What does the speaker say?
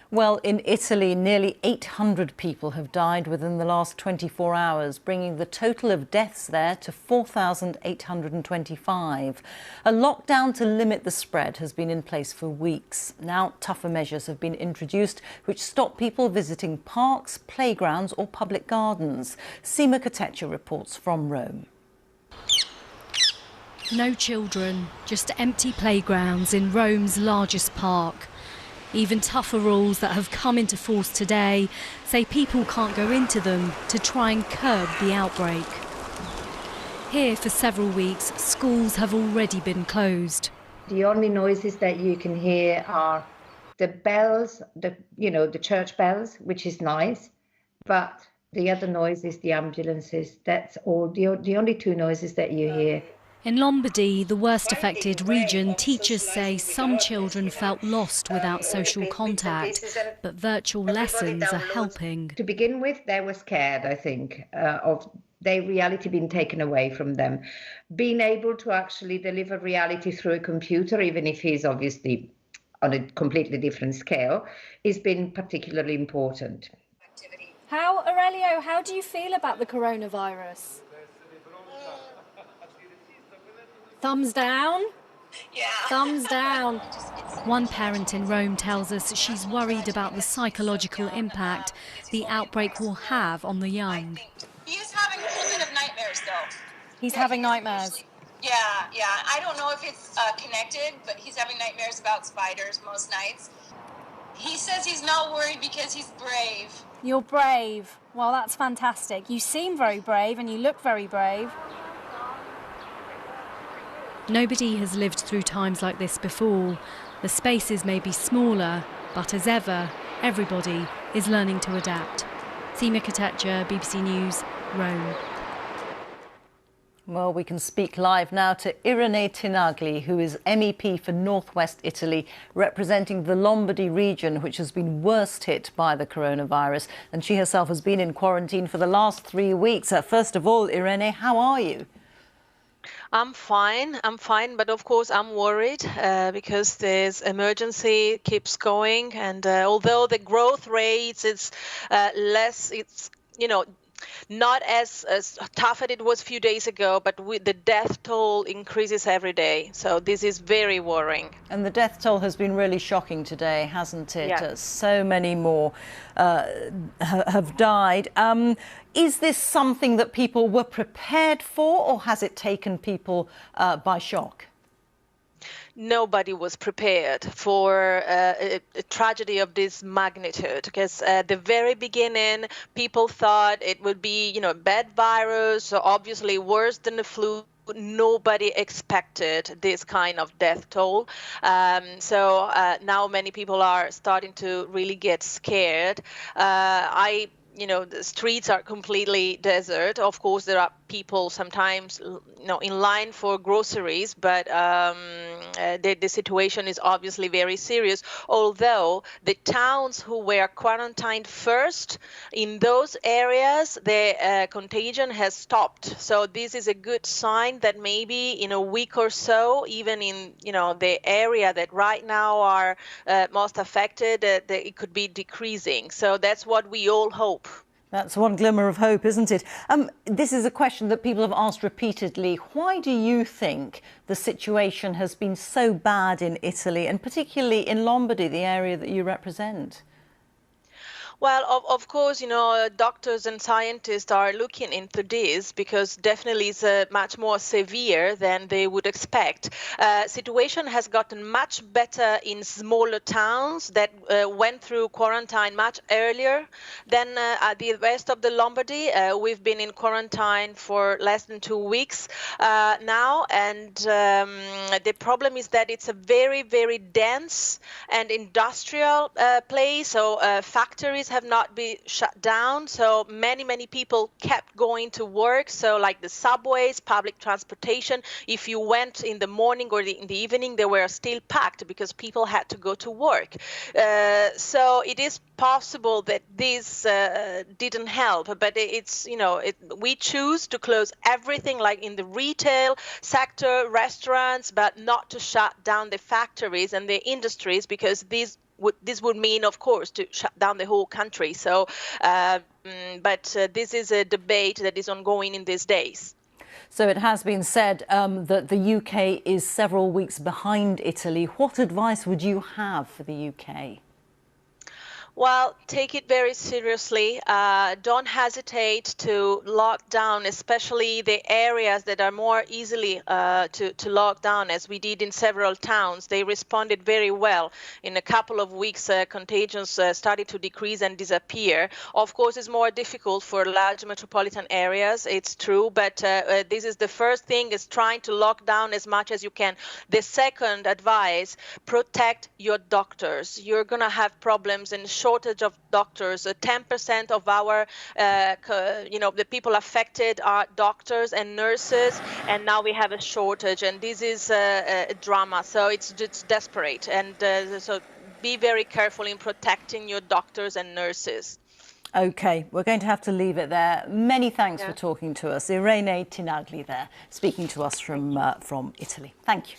Well, in Italy, nearly 800 people have died within the last 24 hours, bringing the total of deaths there to 4,825. A lockdown to limit the spread has been in place for weeks. Now, tougher measures have been introduced which stop people visiting parks, playgrounds or public gardens. Sima Katecha reports from Rome. No children, just empty playgrounds in Rome's largest park. Even tougher rules that have come into force today say people can't go into them to try and curb the outbreak. Here for several weeks, schools have already been closed. The only noises that you can hear are the bells, the church bells, which is nice, but the other noise is the ambulances. That's all, the only two noises that you hear. In Lombardy, the worst affected region, teachers say some children felt lost without social contact, but virtual lessons are helping. To begin with, they were scared, I think, of their reality being taken away from them. Being able to actually deliver reality through a computer, even if he's obviously on a completely different scale, has been particularly important. Aurelio, how do you feel about the coronavirus? Thumbs down? Yeah. Thumbs down. One parent in Rome tells us she's worried about the psychological impact the outbreak will have on the young. He's having a little bit of nightmares, though. He's having nightmares? Yeah. I don't know if it's connected, but he's having nightmares about spiders most nights. He says he's not worried because he's brave. You're brave. Well, that's fantastic. You seem very brave and you look very brave. Nobody has lived through times like this before. The spaces may be smaller, but as ever, everybody is learning to adapt. Sima Katecha, BBC News, Rome. Well, we can speak live now to Irene Tinagli, who is MEP for North West Italy, representing the Lombardy region, which has been worst hit by the coronavirus. And she herself has been in quarantine for the last 3 weeks. First of all, Irene, how are you? I'm fine, but of course I'm worried because this emergency keeps going, and although the growth rates is less, it's not as tough as it was a few days ago, but the death toll increases every day. So this is very worrying. And the death toll has been really shocking today, hasn't it? Yeah. So many more have died. Is this something that people were prepared for, or has it taken people by shock? Nobody was prepared for a tragedy of this magnitude, because at the very beginning, people thought it would be, a bad virus, so obviously worse than the flu. Nobody expected this kind of death toll. So now many people are starting to really get scared. The streets are completely desert. Of course, there are people sometimes, in line for groceries, but the situation is obviously very serious. Although the towns who were quarantined first, in those areas, the contagion has stopped. So this is a good sign that maybe in a week or so, even in the area that right now are most affected, it could be decreasing. So that's what we all hope. That's one glimmer of hope, isn't it? This is a question that people have asked repeatedly. Why do you think the situation has been so bad in Italy, and particularly in Lombardy, the area that you represent? Well, of course, doctors and scientists are looking into this because definitely it's much more severe than they would expect. Situation has gotten much better in smaller towns that went through quarantine much earlier than the rest of the Lombardy. We've been in quarantine for less than 2 weeks now, and the problem is that it's a very, very dense and industrial place, so factories have not been shut down, so many people kept going to work. So like the subways, public transportation, if you went in the morning or in the evening, they were still packed because people had to go to work. So it is possible that this didn't help, but it's we choose to close everything, like in the retail sector, restaurants, but not to shut down the factories and the industries, because these this would mean, of course, to shut down the whole country. So, but this is a debate that is ongoing in these days. So it has been said that the UK is several weeks behind Italy. What advice would you have for the UK? Well, take it very seriously. Don't hesitate to lock down, especially the areas that are more easily to lock down, as we did in several towns. They responded very well. In a couple of weeks, contagions started to decrease and disappear. Of course, it's more difficult for large metropolitan areas, it's true, but this is the first thing, is trying to lock down as much as you can. The second advice, protect your doctors. You're going to have problems and shortage of doctors. 10% of our, the people affected are doctors and nurses, and now we have a shortage, and this is a drama. So it's desperate, and so be very careful in protecting your doctors and nurses. OK, we're going to have to leave it there. Many thanks for talking to us. Irene Tinagli there, speaking to us from Italy. Thank you.